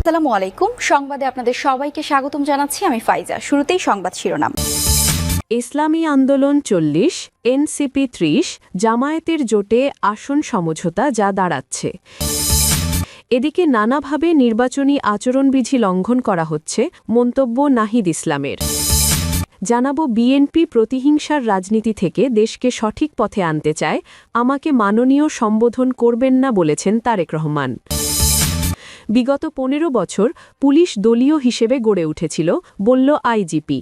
আসসালামু আলাইকুম। সংবাদে আপনাদের সবাইকে স্বাগতম জানাচ্ছি। আমি ফাইজা। শুরুতেই সংবাদ শিরোনাম। ইসলামী আন্দোলন ৪০, এনসিপি ৩০, জামায়াতের জোটে আসন সমঝোতা যা দাঁড়াচ্ছে। এদিকে নানাভাবে নির্বাচনী আচরণবিধি লঙ্ঘন করা হচ্ছে, মন্তব্য নাহিদ ইসলামের। জানাবো বিএনপি প্রতিহিংসার রাজনীতি থেকে দেশকে সঠিক পথে আনতে চায়, আমাকে মাননীয় সম্বোধন করবেন না বলেছেন তারেক রহমান। বিগত ১৫ বছর পুলিশ দলীয় হিসেবে গড়ে উঠেছিল, বলল আইজিপি।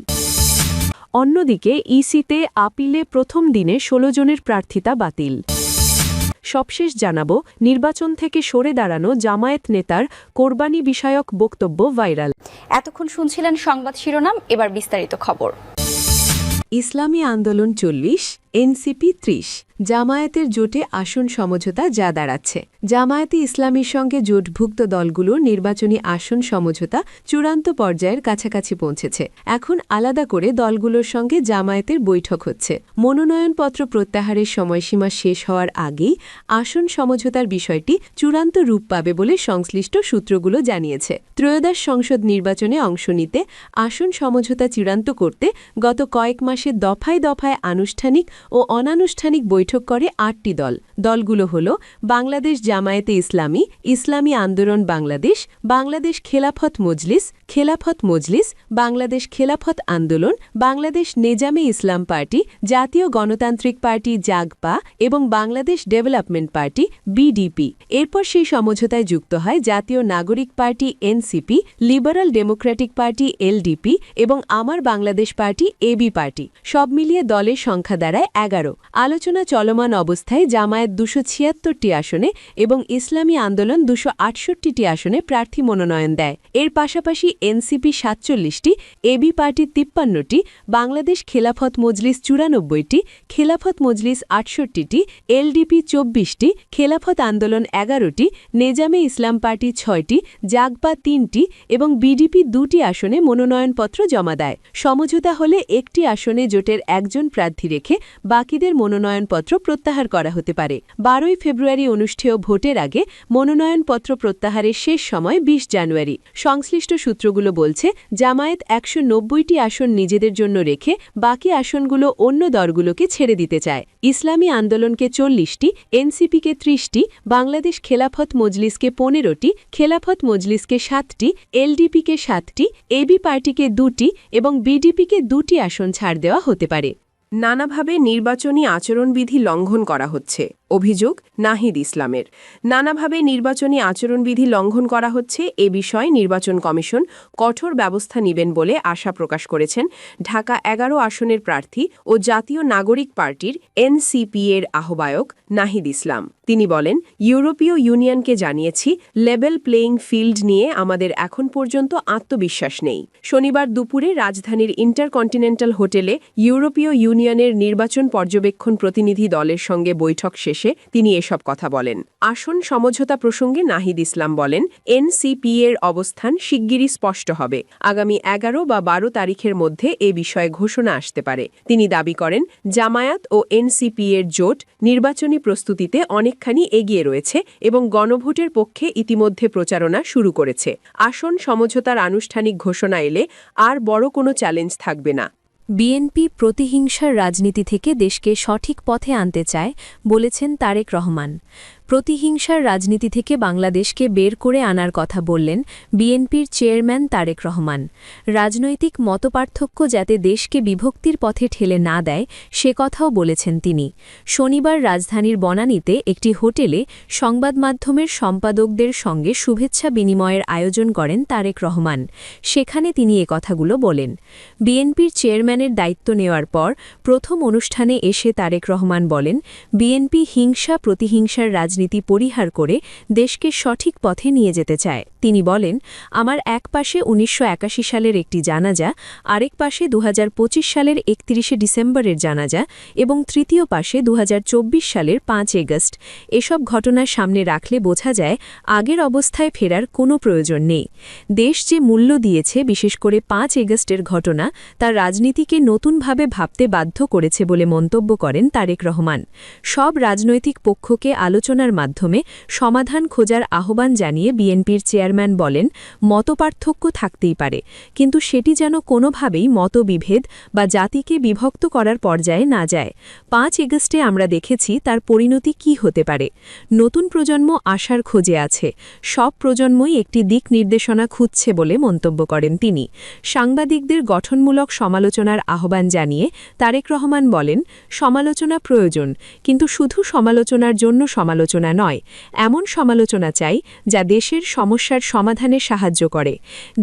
অন্যদিকে ইসিতে আপিলে প্রথম দিনে ১৬ জনের প্রার্থিতা বাতিল। সবশেষ জানাবো নির্বাচন থেকে সরে দাঁড়ানো জামায়াত নেতার কোরবানি বিষয়ক বক্তব্য ভাইরাল। এতক্ষণ শুনছিলেন সংবাদ শিরোনাম, এবার বিস্তারিত খবর। ইসলামী আন্দোলন ৪০, এনসিপি ৩০, জামায়াতের জোটে আসন সমঝোতা যা দাঁড়াচ্ছে। জামায়াতে ইসলামীর সঙ্গে জোটভুক্ত দলগুলোর নির্বাচনী আসন সমঝোতা চূড়ান্ত পর্যায়ের কাছাকাছি পৌঁছেছে। এখন আলাদা করে দলগুলোর সঙ্গে জামায়াতের বৈঠক হচ্ছে। মনোনয়নপত্র প্রত্যাহারের সময়সীমা শেষ হওয়ার আগেই আসন সমঝোতার বিষয়টি চূড়ান্ত রূপ পাবে বলে সংশ্লিষ্ট সূত্রগুলো জানিয়েছে। ত্রয়োদশ সংসদ নির্বাচনে অংশ নিতে আসন সমঝোতা চূড়ান্ত করতে গত কয়েক মাসে দফায় দফায় আনুষ্ঠানিক ও অনানুষ্ঠানিক বৈঠক করে ৮টি দল। দলগুলো হল বাংলাদেশ জামায়াতে ইসলামী, ইসলামী আন্দোলন বাংলাদেশ, বাংলাদেশ খেলাফত মজলিস, বাংলাদেশ খেলাফত আন্দোলন, বাংলাদেশ নেজামে ইসলাম পার্টি, জাতীয় গণতান্ত্রিক পার্টি জাগপা এবং বাংলাদেশ ডেভেলপমেন্ট পার্টি বিডিপি। এরপর সেই সমঝোতায় যুক্ত হয় জাতীয় নাগরিক party NCP, liberal Democratic party LDP এবং আমার বাংলাদেশ পার্টি এবি পার্টি। সব মিলিয়ে দলের সংখ্যা দাঁড়ায় ১১। আলোচনা চলমান অবস্থায় জামায়াত ২৭৬টি আসনে এবং ইসলামী আন্দোলন ২৬৮টি আসনে প্রার্থী মনোনয়ন দেয়। এর পাশাপাশি এনসিপি ৪৭টি, এবি পার্টি ৫৩টি, বাংলাদেশ খেলাফত মজলিস ৯৪টি, খেলাফত মজলিস ৬৮টি, এলডিপি ২৪টি, খেলাফত আন্দোলন ১১টি, নেজামে ইসলাম পার্টি ৬টি, জাগপা ৩টি এবং বিডিপি ২টি আসনে মনোনয়নপত্র জমা দেয়। সমঝোতা হলে একটি আসনে জোটের একজন প্রার্থী রেখে বাকিদের মনোনয়নপত্র প্রত্যাহার করা হতে পারে। ১২ই ফেব্রুয়ারি অনুষ্ঠেয় ভোটের আগে মনোনয়নপত্র প্রত্যাহারের শেষ সময় ২০ জানুয়ারি। সংশ্লিষ্ট সূত্রগুলো বলছে জামায়াত ১৯০টি আসন নিজেদের জন্য রেখে বাকি আসনগুলো অন্য দলগুলোকে ছেড়ে দিতে চায়। ইসলামী আন্দোলনকে ৪০টি, এনসিপিকে ৩০টি, বাংলাদেশ খেলাফত মজলিসকে ১৫টি, খেলাফত মজলিসকে ৭টি, এলডিপিকে ৭টি, এবি পার্টিকে ২টি এবং বিডিপিকে ২টি আসন ছাড় দেওয়া হতে পারে। নানাভাবে নির্বাচনী আচরণবিধি লঙ্ঘন করা হচ্ছে, অভিযোগ নাহিদ ইসলামের। নানাভাবে নির্বাচনী আচরণবিধি লঙ্ঘন করা হচ্ছে, এ বিষয়ে নির্বাচন কমিশন কঠোর ব্যবস্থা নেবেন বলে আশা প্রকাশ করেছেন ঢাকা ১১ আসনের প্রার্থী ও জাতীয় নাগরিক পার্টির এনসিপি এর আহ্বায়ক নাহিদ ইসলাম। তিনি বলেন, ইউরোপীয় ইউনিয়নকে জানিয়েছি, লেভেল প্লেয়িং ফিল্ড নিয়ে আমাদের এখন পর্যন্ত আত্মবিশ্বাস নেই। শনিবার দুপুরে রাজধানীর ইন্টারকন্টিনেন্টাল হোটেলে ইউরোপীয় ইউনিয়নের নির্বাচন পর্যবেক্ষণ প্রতিনিধি দলের সঙ্গে বৈঠক শেষে তিনি এসব কথা বলেন। আসন সমঝোতা প্রসঙ্গে নাহিদ ইসলাম বলেন, এনসিপি এর অবস্থান শিগগিরই স্পষ্ট হবে। আগামী ১১ বা ১২ তারিখের মধ্যে এ বিষয়ে ঘোষণা আসতে পারে। তিনি দাবি করেন, জামায়াত ও এনসিপি এর জোট নির্বাচনী প্রস্তুতিতে অনেকখানি এগিয়ে রয়েছে এবং গণভোটের পক্ষে ইতিমধ্যে প্রচারণা শুরু করেছে। আসন সমঝোতার আনুষ্ঠানিক ঘোষণা এলে আর বড় কোনো চ্যালেঞ্জ থাকবে না। বিএনপি প্রতিহিংসার রাজনীতি থেকে দেশকে সঠিক পথে আনতে চায়, বলেছেন তারেক রহমান। প্রতিহিংসার রাজনীতি থেকে বাংলাদেশকে বের করে আনার কথা বললেন বিএনপির চেয়ারম্যান তারেক রহমান। রাজনৈতিক মতপার্থক্য যাতে দেশকে বিভক্তির পথে ঠেলে না দেয়, সে কথাও বলেছেন তিনি। শনিবার রাজধানীর বনানীতে একটি হোটেলে সংবাদ মাধ্যমের সম্পাদকদের সঙ্গে শুভেচ্ছা বিনিময়ের আয়োজন করেন তারেক রহমান। সেখানে তিনি এ কথাগুলো বলেন। বিএনপির চেয়ারম্যানের দায়িত্ব নেওয়ার পর প্রথম অনুষ্ঠানে এসে তারেক রহমান বলেন, বিএনপি হিংসা প্রতিহিংসার রাজনীতি পরিহার করে দেশকে সঠিক পথে নিয়ে যেতে চায়। তিনি বলেন, আমার এক পাশে ১৯৮১ সালের একটি জানাজা, আরেক পাশে ২০২৫ সালের ৩১ ডিসেম্বরের জানাজা এবং তৃতীয় পাশে ২০২৪ সালের ৫ আগস্ট। এসব ঘটনা সামনে রাখলে বোঝা যায় আগের অবস্থায় ফেরার কোনো প্রয়োজন নেই। দেশ যে মূল্য দিয়েছে, বিশেষ করে ৫ আগস্টের ঘটনা, তার রাজনীতিকে নতুনভাবে ভাবতে বাধ্য করেছে বলে মন্তব্য করেন তারেক রহমান। সব রাজনৈতিক পক্ষকে আলোচনা আলোচনার মাধ্যমে সমাধান খোঁজার আহ্বান জানিয়ে বিএনপির চেয়ারম্যান বলেন, মতপার্থক্য থাকতেই পারে, কিন্তু সেটি যেন কোনোভাবেই মতবিভেদ বা জাতিকে বিভক্ত করার পর্যায়ে না যায়। ৫ আগস্টে আমরা দেখেছি তার পরিণতি কি হতে পারে। নতুন প্রজন্ম আশার খোঁজে আছে, সব প্রজন্মই একটি দিক নির্দেশনা খুঁজছে বলে মন্তব্য করেন তিনি। সাংবাদিকদের গঠনমূলক সমালোচনার আহ্বান জানিয়ে তারেক রহমান বলেন, সমালোচনা প্রয়োজন, কিন্তু শুধু সমালোচনার জন্য সমালোচনা নয়, এমন সমালোচনা চাই যা দেশের সমস্যার সমাধানে সাহায্য করে।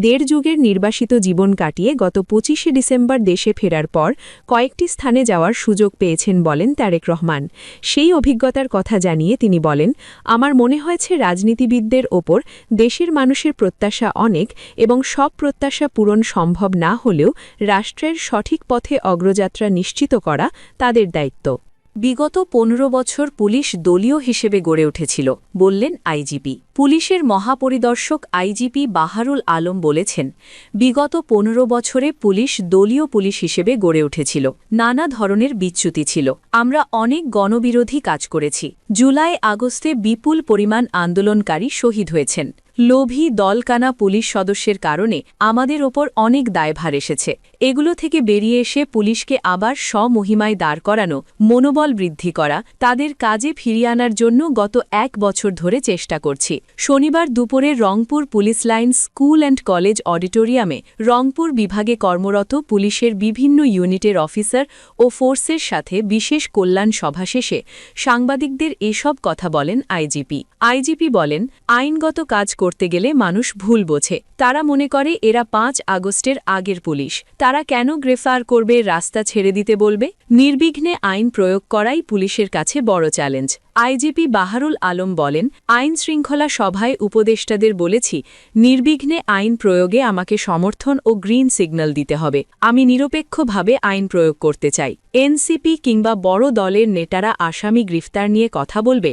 ১.৫ যুগের নির্বাসিত জীবন কাটিয়ে গত ২৫শে ডিসেম্বর দেশে ফেরার পর কয়েকটি স্থানে যাওয়ার সুযোগ পেয়েছেন বলেন তারেক রহমান। সেই অভিজ্ঞতার কথা জানিয়ে তিনি বলেন, আমার মনে হয়েছে রাজনীতিবিদদের ওপর দেশের মানুষের প্রত্যাশা অনেক এবং সব প্রত্যাশা পূরণ সম্ভব না হলেও রাষ্ট্রের সঠিক পথে অগ্রযাত্রা নিশ্চিত করা তাদের দায়িত্ব। বিগত ১৫ বছর পুলিশ দলীয় হিসেবে গড়ে উঠেছিল, বললেন আইজিপি। পুলিশের মহাপরিদর্শক আইজিপি বাহারুল আলম বলেছেন, বিগত ১৫ বছরে পুলিশ দলীয় পুলিশ হিসেবে গড়ে উঠেছিল। নানা ধরনের বিচ্যুতি ছিল। আমরা অনেক গণবিরোধী কাজ করেছি। জুলাই আগস্টে বিপুল পরিমাণ আন্দোলনকারী শহীদ হয়েছেন। লোভী দলকানা পুলিশ সদস্যের কারণে আমাদের ওপর অনেক দায়ভার এসেছে। এগুলো থেকে বেরিয়ে এসে পুলিশকে আবার স্বমহিমায় দাঁড় করানো, মনোবল বৃদ্ধি করা, তাদের কাজে ফিরিয়ে আনার জন্য গত ১ বছর ধরে চেষ্টা করছি। শনিবার দুপুরে Rangpur police line school and college অডিটোরিয়ামে রংপুর বিভাগে কর্মরত পুলিশের বিভিন্ন ইউনিটের অফিসার ও ফোর্সের সাথে বিশেষ কল্যাণ সভা শেষে সাংবাদিকদের এসব কথা বলেন আইজিপি। আইজিপি বলেন, আইনগত কাজ করতে গেলে মানুষ ভুল বোঝে। তারা মনে করে এরা ৫ আগস্টের আগের পুলিশ, তারা কেন গ্রেফতার করবে, রাস্তা ছেড়ে দিতে বলবে? নির্বিঘ্নে আইন প্রয়োগ করাই পুলিশের কাছে বড় চ্যালেঞ্জ। আইজিপি বাহারুল আলম বলেন, আইন শৃঙ্খলা সভায় উপদেষ্টাদের বলেছি, নির্বিঘ্নে আইন প্রয়োগে আমাকে সমর্থন ও গ্রিন সিগন্যাল দিতে হবে। আমি নিরপেক্ষভাবে আইন প্রয়োগ করতে চাই। এনসিপি কিংবা বড় দলের নেতারা আসামি গ্রেফতার নিয়ে কথা বলবে,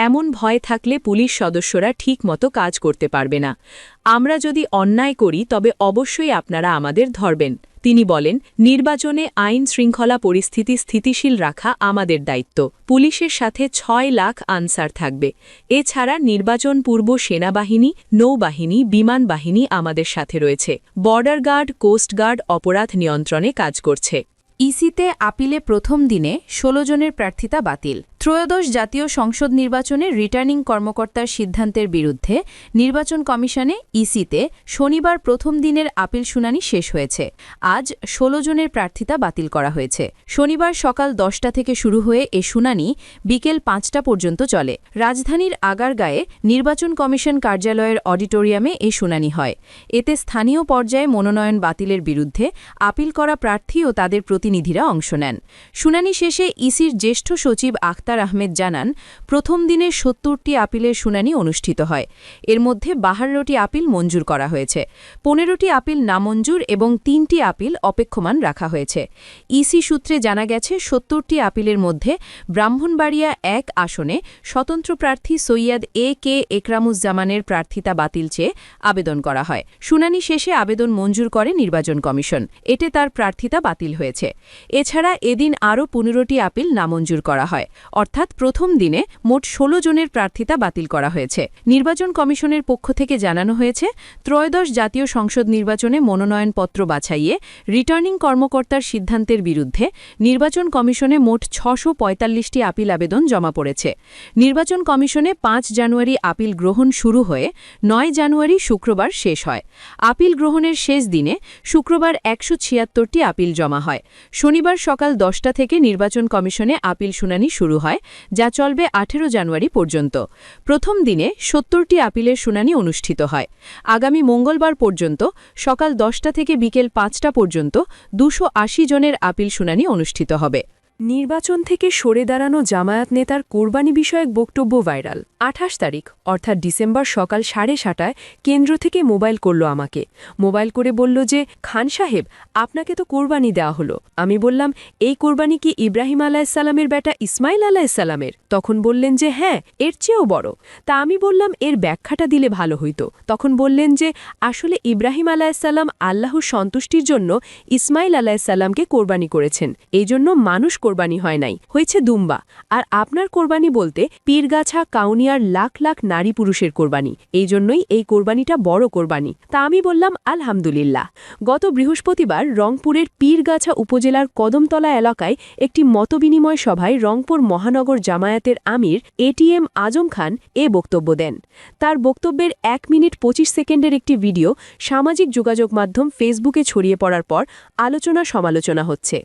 এমন ভয় থাকলে পুলিশ সদস্যরা ঠিকমতো কাজ করতে পারবে না। আমরা যদি অন্যায় করি তবে অবশ্যই আপনারা আমাদের ধরবেন। তিনি বলেন, নির্বাচনে আইন শৃঙ্খলা পরিস্থিতি স্থিতিশীল রাখা আমাদের দায়িত্ব। পুলিশের সাথে ৬ লাখ আনসার থাকবে। এছাড়া নির্বাচন পূর্ব সেনাবাহিনী, নৌবাহিনী, বিমান বাহিনী আমাদের সাথে রয়েছে। বর্ডার গার্ড, কোস্ট গার্ড অপরাধ নিয়ন্ত্রণে কাজ করছে। ইসিতে আপিলে প্রথম দিনে ১৬ জনের প্রার্থিতা বাতিল। ত্রয়োদশ জাতীয় সংসদ নির্বাচনে রিটার্নিং কর্মকর্তার সিদ্ধান্তের বিরুদ্ধে নির্বাচন কমিশনে ইসিতে শনিবার প্রথম দিনের আপিল শুনানি শেষ হয়েছে। আজ ১৬ জনের প্রার্থিতা বাতিল করা হয়েছে। শনিবার সকাল ১০টা থেকে শুরু হয়ে এ শুনানি বিকেল ৫টা পর্যন্ত চলে। রাজধানীর আগারগাঁয়ে নির্বাচন কমিশন কার্যালয়ের অডিটোরিয়ামে এ শুনানি হয়। এতে স্থানীয় পর্যায়ে মনোনয়ন বাতিলের বিরুদ্ধে আপিল করা প্রার্থী ও তাদের প্রতিনিধিরা অংশ নেন। শুনানি শেষে ইসির জ্যেষ্ঠ সচিব আখতার আহমেদ জানান, প্রথম দিনে ৭০টি আপিলের শুনানি অনুষ্ঠিত হয়। এর মধ্যে ৫২টি আপিল মঞ্জুর করা হয়েছে, ১৫টি আপিল নামঞ্জুর এবং ৩টি আপিল অপেক্ষমান রাখা হয়েছে। ইসি সূত্রে জানা গেছে, ৭০টি আপিলের মধ্যে ব্রাহ্মণবাড়িয়া ১ আসনে স্বতন্ত্র প্রার্থী সৈয়দ কে একরামুজ্জামানের প্রার্থিতা বাতিল চেয়ে আবেদন করা হয়। শুনানি শেষে আবেদন মঞ্জুর করে নির্বাচন কমিশন। এতে তার প্রার্থিতা বাতিল হয়েছে। এছাড়া এদিন আরও ১৫টি আপিল নামঞ্জুর করা হয়। অর্থাৎ প্রথম দিনে মোট ১৬ জনের প্রার্থিতা বাতিল করা হয়েছে। নির্বাচন কমিশনের পক্ষ থেকে জানানো হয়েছে, ত্রয়োদশ জাতীয় সংসদ নির্বাচনে মনোনয়নপত্র বাছাইয়ে রিটার্নিং কর্মকর্তার সিদ্ধান্তের বিরুদ্ধে নির্বাচন কমিশনে মোট ৬৪৫টি আপিল আবেদন জমা পড়েছে। নির্বাচন কমিশনে ৫ জানুয়ারি আপিল গ্রহণ শুরু হয়ে ৯ জানুয়ারি শুক্রবার শেষ হয়। আপিল গ্রহণের শেষ দিনে শুক্রবার ১৭৬টি আপিল জমা হয়। শনিবার সকাল ১০টা থেকে নির্বাচন কমিশনে আপিল শুনানি শুরু হয়, যা চলবে ১৮ জানুয়ারি পর্যন্ত। প্রথম দিনে ৭০টি আপিলের শুনানি অনুষ্ঠিত হয়। আগামী মঙ্গলবার পর্যন্ত সকাল ১০টা থেকে বিকেল ৫টা পর্যন্ত ২৮০ জনের আপিল শুনানি অনুষ্ঠিত হবে। নির্বাচন থেকে সরে দাঁড়ানো জামায়াত নেতার কোরবানি বিষয়ক বক্তব্য ভাইরাল। ২৮ তারিখ অর্থাৎ ডিসেম্বর সকাল ৭:৩০টায় কেন্দ্র থেকে মোবাইল করল আমাকে। মোবাইল করে বলল যে, খান সাহেব, আপনাকে তো কোরবানি দেওয়া হলো। আমি বললাম, এই কোরবানি কি ইব্রাহিম আলাইসাল্লামের বেটা ইসমাইল আলাইসাল্লামের? তখন বললেন যে হ্যাঁ, এর চেয়েও বড়। তা আমি বললাম, এর ব্যাখ্যাটা দিলে ভালো হইতো। তখন বললেন যে আসলে ইব্রাহিম আলাইসাল্লাম আল্লাহর সন্তুষ্টির জন্য ইসমাইল আলাইসাল্লামকে কোরবানি করেছেন, এই জন্য মানুষ কোরবানি হয় নাই, হয়েছে দুম্বা। আর আপনার কোরবানি বলতে পীরগাছা কাউনিয়ার লাখ লাখ নারী পুরুষের কোরবানি, এই জন্যই এই কোরবানিটা বড় কোরবানি। তা আমি বললাম আলহামদুলিল্লাহ। গত বৃহস্পতিবার রংপুরের পীরগাছা উপজেলার কদমতলা এলাকায় একটি মতবিনিময় সভায় রংপুর মহানগর জামায়াতের আমির এটিএম আজম খান বক্তব্য দেন। তার বক্তব্যের 1 মিনিট 25 সেকেন্ডের একটি ভিডিও সামাজিক যোগাযোগ মাধ্যম ফেসবুকে ছড়িয়ে পড়ার পর আলোচনা সমালোচনা হচ্ছে।